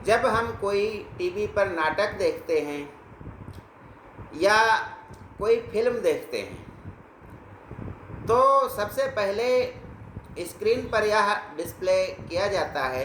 जब हम कोई टीवी पर नाटक देखते हैं या कोई फिल्म देखते हैं तो सबसे पहले स्क्रीन पर यह डिस्प्ले किया जाता है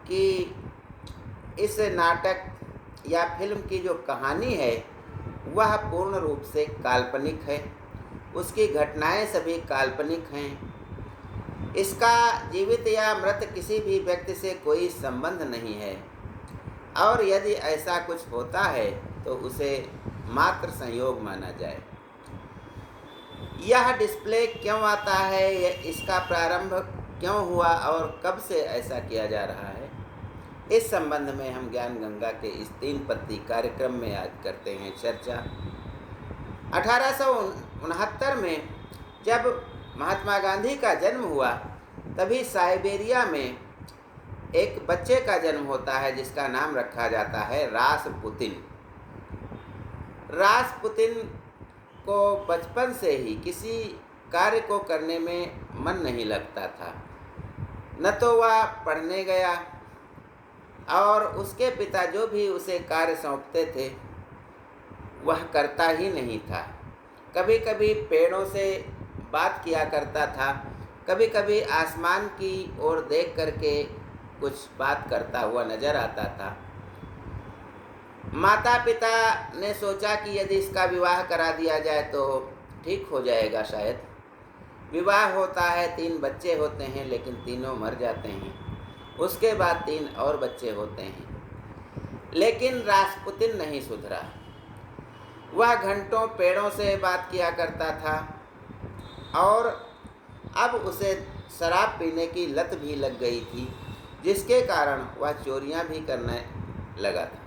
कि इस नाटक या फिल्म की जो कहानी है वह पूर्ण रूप से काल्पनिक है, उसकी घटनाएं सभी काल्पनिक हैं, इसका जीवित या मृत किसी भी व्यक्ति से कोई संबंध नहीं है, और यदि ऐसा कुछ होता है तो उसे मात्र संयोग माना जाए। यह डिस्प्ले क्यों आता है, इसका प्रारंभ क्यों हुआ और कब से ऐसा किया जा रहा है, इस संबंध में हम ज्ञान गंगा के इस 3 पत्ती कार्यक्रम में आज करते हैं चर्चा। 1869 में जब महात्मा गांधी का जन्म हुआ तभी साइबेरिया में एक बच्चे का जन्म होता है जिसका नाम रखा जाता है रासपुतिन। रासपुतिन को बचपन से ही किसी कार्य को करने में मन नहीं लगता था, न तो वह पढ़ने गया और उसके पिता जो भी उसे कार्य सौंपते थे वह करता ही नहीं था। कभी कभी पेड़ों से बात किया करता था, कभी कभी आसमान की ओर देख करके कुछ बात करता हुआ नजर आता था। माता पिता ने सोचा कि यदि इसका विवाह करा दिया जाए तो ठीक हो जाएगा शायद। विवाह होता है, 3 बच्चे होते हैं, लेकिन तीनों मर जाते हैं। उसके बाद 3 और बच्चे होते हैं, लेकिन रासपुतिन नहीं सुधरा। वह घंटों पेड़ों से बात किया करता था और अब उसे शराब पीने की लत भी लग गई थी, जिसके कारण वह चोरियां भी करने लगा था।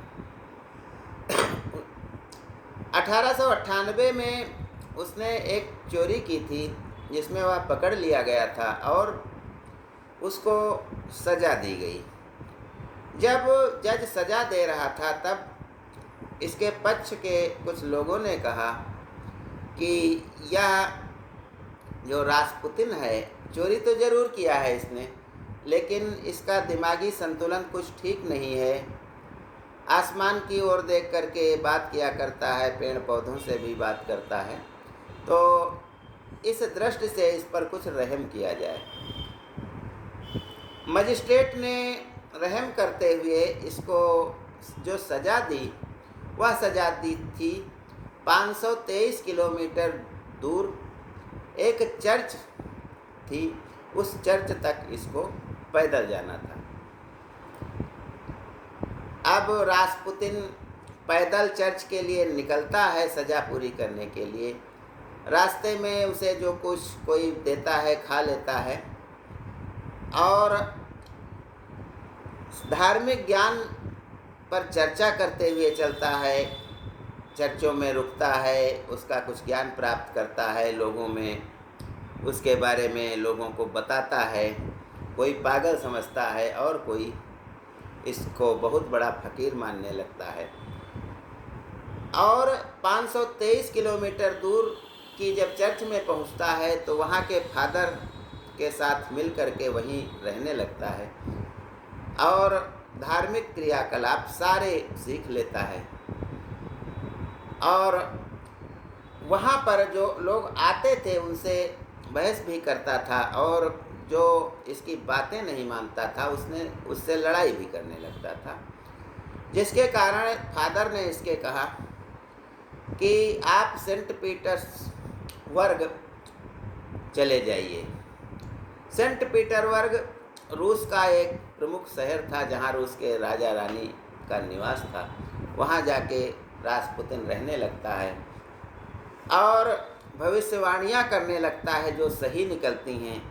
1898 में उसने एक चोरी की थी जिसमें वह पकड़ लिया गया था और उसको सज़ा दी गई। जब जज सज़ा दे रहा था तब इसके पक्ष के कुछ लोगों ने कहा कि यह जो रासपुतिन है, चोरी तो ज़रूर किया है इसने, लेकिन इसका दिमागी संतुलन कुछ ठीक नहीं है। आसमान की ओर देख करके बात किया करता है, पेड़ पौधों से भी बात करता है, तो इस दृष्टि से इस पर कुछ रहम किया जाए। मजिस्ट्रेट ने रहम करते हुए इसको जो सज़ा दी वह सज़ा दी थी 523 किलोमीटर दूर एक चर्च थी, उस चर्च तक इसको पैदल जाना था। अब रासपुतिन पैदल चर्च के लिए निकलता है सज़ा पूरी करने के लिए। रास्ते में उसे जो कुछ कोई देता है खा लेता है और धार्मिक ज्ञान पर चर्चा करते हुए चलता है, चर्चों में रुकता है, उसका कुछ ज्ञान प्राप्त करता है, लोगों में उसके बारे में लोगों को बताता है। कोई पागल समझता है और कोई इसको बहुत बड़ा फकीर मानने लगता है। और 523 किलोमीटर दूर की जब चर्च में पहुंचता है तो वहाँ के फादर के साथ मिल करके वहीं रहने लगता है और धार्मिक क्रियाकलाप सारे सीख लेता है। और वहाँ पर जो लोग आते थे उनसे बहस भी करता था और जो इसकी बातें नहीं मानता था उससे लड़ाई भी करने लगता था, जिसके कारण फादर ने इसके कहा कि आप सेंट पीटर्सबर्ग चले जाइए। सेंट पीटर्सबर्ग रूस का एक प्रमुख शहर था जहाँ रूस के राजा रानी का निवास था। वहाँ जाके रासपुतिन रहने लगता है और भविष्यवाणियाँ करने लगता है जो सही निकलती हैं,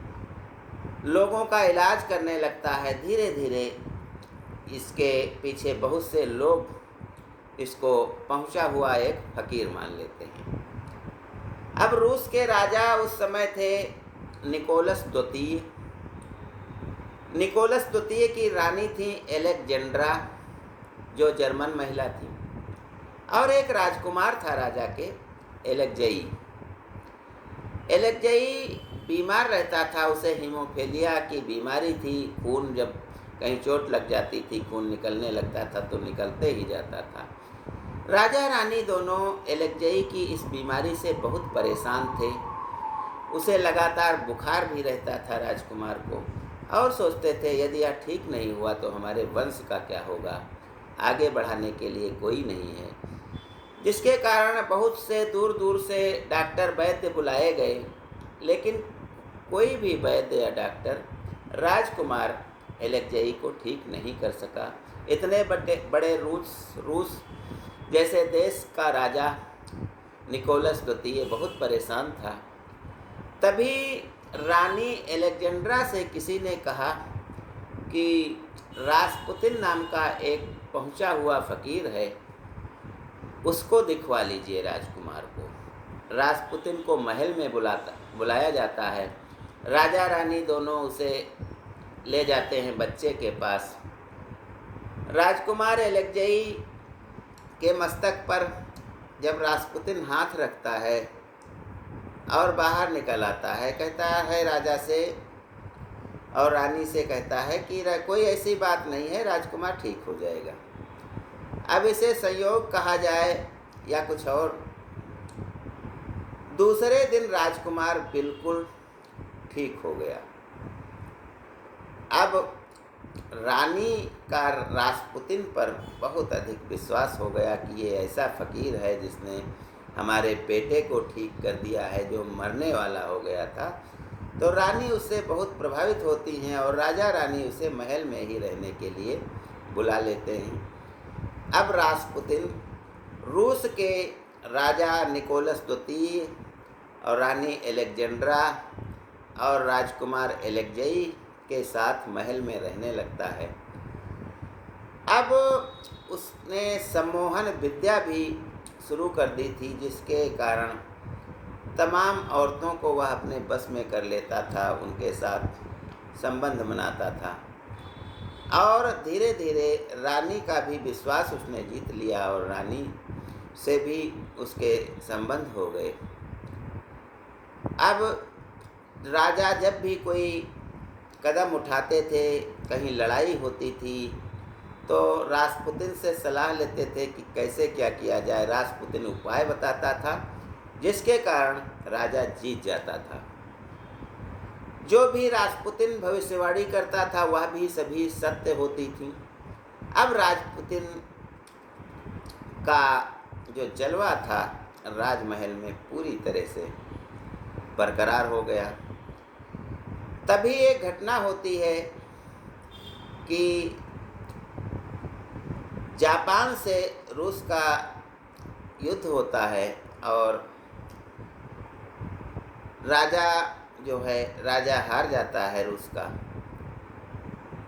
लोगों का इलाज करने लगता है। धीरे धीरे इसके पीछे बहुत से लोग इसको पहुंचा हुआ एक फकीर मान लेते हैं। अब रूस के राजा उस समय थे निकोलस द्वितीय। निकोलस द्वितीय की रानी थी एलेक्जेंड्रा, जो जर्मन महिला थी, और एक राजकुमार था राजा के, एलेक्जेई। एलेक्जेई बीमार रहता था, उसे हीमोफीलिया की बीमारी थी, खून जब कहीं चोट लग जाती थी, खून निकलने लगता था तो निकलते ही जाता था। राजा रानी दोनों एलेक्जेई की इस बीमारी से बहुत परेशान थे। उसे लगातार बुखार भी रहता था राजकुमार को, और सोचते थे यदि यह ठीक नहीं हुआ तो हमारे वंश का क्या होगा, आगे बढ़ाने के लिए कोई नहीं है। जिसके कारण बहुत से दूर दूर से डॉक्टर वैद्य बुलाए गए, लेकिन कोई भी वैद्य या डॉक्टर राजकुमार एलेक्जेई को ठीक नहीं कर सका। इतने बड़े रूस जैसे देश का राजा निकोलस द्वितीय बहुत परेशान था। तभी रानी एलेक्जेंड्रा से किसी ने कहा कि रासपुतिन नाम का एक पहुंचा हुआ फकीर है, उसको दिखवा लीजिए राजकुमार को। रासपुतिन को महल में बुलाया जाता है। राजा रानी दोनों उसे ले जाते हैं बच्चे के पास। राजकुमार एलेक्जेई के मस्तक पर जब रासपुतिन हाथ रखता है और बाहर निकल आता है, कहता है राजा से और रानी से, कहता है कि कोई ऐसी बात नहीं है, राजकुमार ठीक हो जाएगा। अब इसे संयोग कहा जाए या कुछ और, दूसरे दिन राजकुमार बिल्कुल ठीक हो गया। अब रानी का रासपुतिन पर बहुत अधिक विश्वास हो गया कि ये ऐसा फकीर है जिसने हमारे बेटे को ठीक कर दिया है जो मरने वाला हो गया था। तो रानी उससे बहुत प्रभावित होती हैं और राजा रानी उसे महल में ही रहने के लिए बुला लेते हैं। अब रासपुतिन रूस के राजा निकोलस द्वितीय और रानी एलेक्जेंड्रा और राजकुमार एलेक्जेई के साथ महल में रहने लगता है। अब उसने सम्मोहन विद्या भी शुरू कर दी थी, जिसके कारण तमाम औरतों को वह अपने बस में कर लेता था, उनके साथ संबंध बनाता था और धीरे धीरे रानी का भी विश्वास उसने जीत लिया और रानी से भी उसके संबंध हो गए। अब राजा जब भी कोई कदम उठाते थे, कहीं लड़ाई होती थी, तो रासपुतिन से सलाह लेते थे कि कैसे क्या किया जाए। रासपुतिन उपाय बताता था जिसके कारण राजा जीत जाता था। जो भी रासपुतिन भविष्यवाणी करता था वह भी सभी सत्य होती थी। अब रासपुतिन का जो जलवा था राजमहल में पूरी तरह से बरकरार हो गया। तभी एक घटना होती है कि जापान से रूस का युद्ध होता है और राजा हार जाता है रूस का।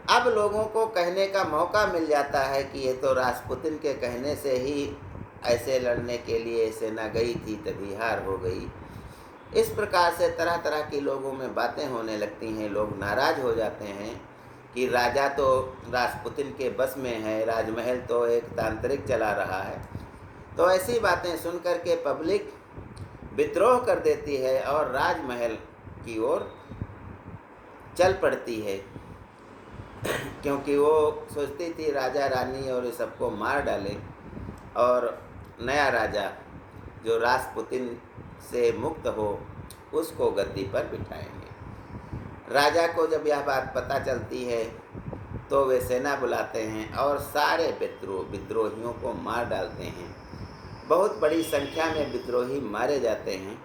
अब लोगों को कहने का मौका मिल जाता है कि ये तो रासपुतिन के कहने से ही ऐसे लड़ने के लिए सेना गई थी, तभी हार हो गई। इस प्रकार से तरह तरह की लोगों में बातें होने लगती हैं। लोग नाराज हो जाते हैं कि राजा तो रासपुतिन के बस में है, राजमहल तो एक तांत्रिक चला रहा है। तो ऐसी बातें सुन कर के पब्लिक विद्रोह कर देती है और राजमहल की ओर चल पड़ती है, क्योंकि वो सोचती थी राजा रानी और ये सबको मार डाले और नया राजा जो रासपुतिन से मुक्त हो उसको गद्दी पर बिठाएंगे। राजा को जब यह बात पता चलती है तो वे सेना बुलाते हैं और सारे विद्रोहियों को मार डालते हैं। बहुत बड़ी संख्या में विद्रोही मारे जाते हैं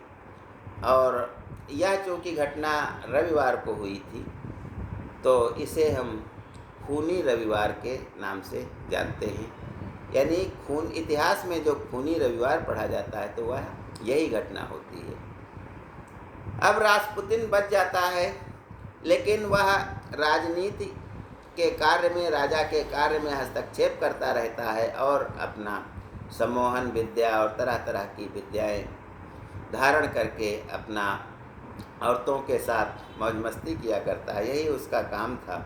और यह चूँकि घटना रविवार को हुई थी तो इसे हम खूनी रविवार के नाम से जानते हैं। यानी खून इतिहास में जो खूनी रविवार पढ़ा जाता है तो वह यही घटना होती है। अब रासपुतिन बच जाता है, लेकिन वह राजनीति के कार्य में, राजा के कार्य में हस्तक्षेप करता रहता है और अपना सम्मोहन विद्या और तरह तरह की विद्याएं धारण करके अपना औरतों के साथ मौज मस्ती किया करता है। यही उसका काम था।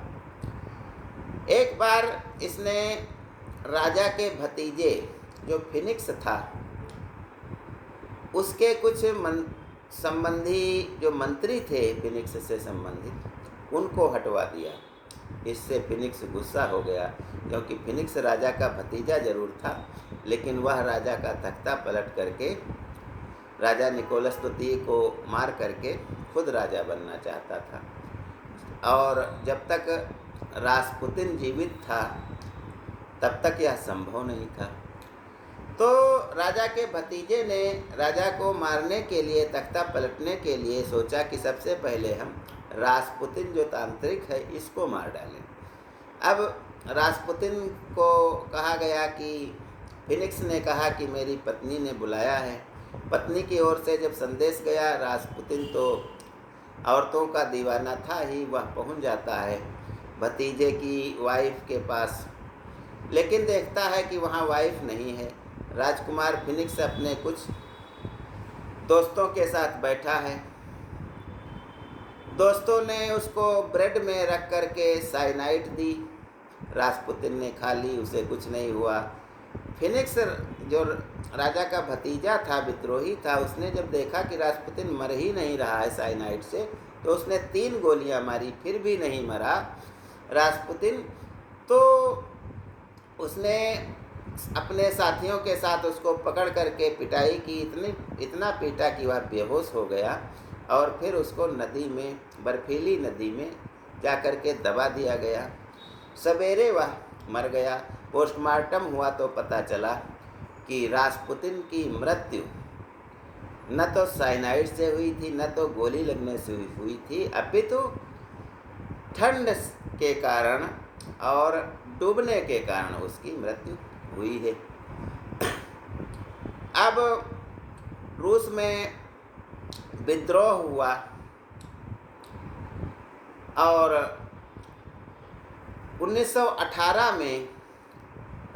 एक बार इसने राजा के भतीजे जो फिनिक्स था उसके कुछ संबंधी जो मंत्री थे फिनिक्स से संबंधित, उनको हटवा दिया इससे फिनिक्स गुस्सा हो गया, क्योंकि फिनिक्स राजा का भतीजा जरूर था, लेकिन वह राजा का तख्ता पलट करके राजा निकोलस द्वितीय को मार करके खुद राजा बनना चाहता था। और जब तक रासपुतिन जीवित था तब तक यह संभव नहीं था। तो राजा के भतीजे ने राजा को मारने के लिए, तख्ता पलटने के लिए सोचा कि सबसे पहले हम रासपुतिन जो तांत्रिक है इसको मार डालें। अब रासपुतिन को कहा गया कि फिनिक्स ने कहा कि मेरी पत्नी ने बुलाया है। पत्नी की ओर से जब संदेश गया, रासपुतिन तो औरतों का दीवाना था ही, वह पहुंच जाता है भतीजे की वाइफ के पास, लेकिन देखता है कि वहाँ वाइफ नहीं है। राजकुमार फिनिक्स अपने कुछ दोस्तों के साथ बैठा है। दोस्तों ने उसको ब्रेड में रख करके साइनाइड दी। रासपुतिन ने खा ली, उसे कुछ नहीं हुआ। फिनिक्स जो राजा का भतीजा था, विद्रोही था, उसने जब देखा कि रासपुतिन मर ही नहीं रहा है साइनाइड से, तो उसने 3 गोलियां मारी, फिर भी नहीं मरा रासपुतिन। तो उसने अपने साथियों के साथ उसको पकड़ करके पिटाई की, इतना पीटा कि वह बेहोश हो गया, और फिर उसको नदी में, बर्फीली नदी में जा कर के दबा दिया गया। सवेरे वह मर गया। पोस्टमार्टम हुआ तो पता चला कि रासपुतिन की मृत्यु न तो साइनाइड से हुई थी, न तो गोली लगने से हुई थी, अपितु ठंड के कारण और डूबने के कारण उसकी मृत्यु हुई है। अब रूस में विद्रोह हुआ और 1918 में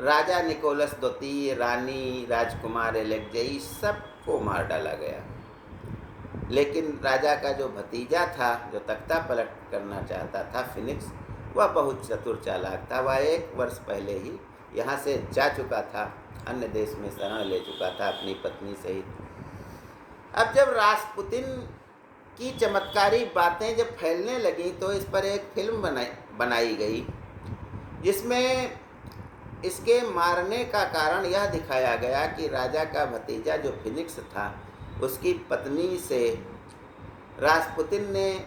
राजा निकोलस द्वितीय, रानी, राजकुमार एलेक्जेई सबको मार डाला गया। लेकिन राजा का जो भतीजा था, जो तख्ता पलट करना चाहता था, फिनिक्स, वह बहुत चतुर चालाक था। वह 1 वर्ष पहले ही यहाँ से जा चुका था, अन्य देश में शरण ले चुका था अपनी पत्नी सहित। अब जब रासपुतिन की चमत्कारी बातें जब फैलने लगी तो इस पर एक फिल्म बनाई गई, जिसमें इसके मारने का कारण यह दिखाया गया कि राजा का भतीजा जो फिनिक्स था, उसकी पत्नी से रासपुतिन ने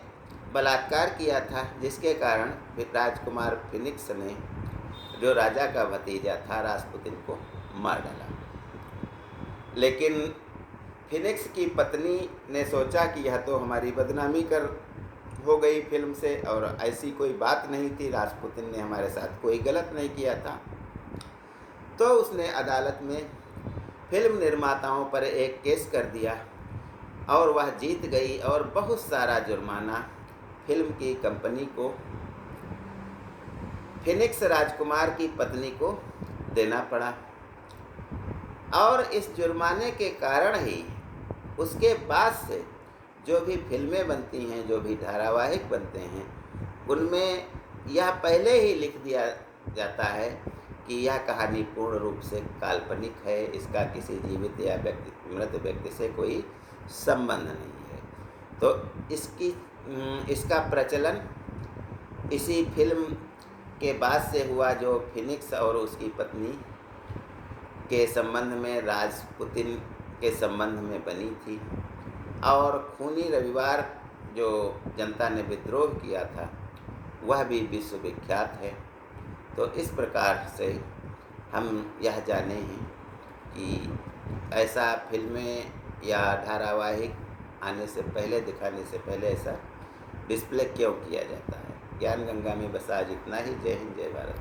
बलात्कार किया था, जिसके कारण राजकुमार फिनिक्स ने, जो राजा का भतीजा था, रासपुतिन को मार डाला। लेकिन फिनिक्स की पत्नी ने सोचा कि यह तो हमारी बदनामी हो गई फिल्म से, और ऐसी कोई बात नहीं थी, रासपुतिन ने हमारे साथ कोई गलत नहीं किया था। तो उसने अदालत में फिल्म निर्माताओं पर एक केस कर दिया और वह जीत गई, और बहुत सारा जुर्माना फिल्म की कंपनी को, फिनिक्स राजकुमार की पत्नी को देना पड़ा। और इस जुर्माने के कारण ही उसके बाद से जो भी फिल्में बनती हैं, जो भी धारावाहिक बनते हैं, उनमें यह पहले ही लिख दिया जाता है कि यह कहानी पूर्ण रूप से काल्पनिक है, इसका किसी जीवित या मृत व्यक्ति से कोई संबंध नहीं है। तो इसका प्रचलन इसी फिल्म के बाद से हुआ, जो फिनिक्स और उसकी पत्नी के संबंध में, रासपुतिन के संबंध में बनी थी। और खूनी रविवार जो जनता ने विद्रोह किया था, वह भी विश्वविख्यात है। तो इस प्रकार से हम यह जाने हैं कि ऐसा फिल्में या धारावाहिक आने से पहले, दिखाने से पहले ऐसा डिस्प्ले क्यों किया जाता है। ज्ञान गंगा में बस आज इतना ही। जय हिंद, जय भारत।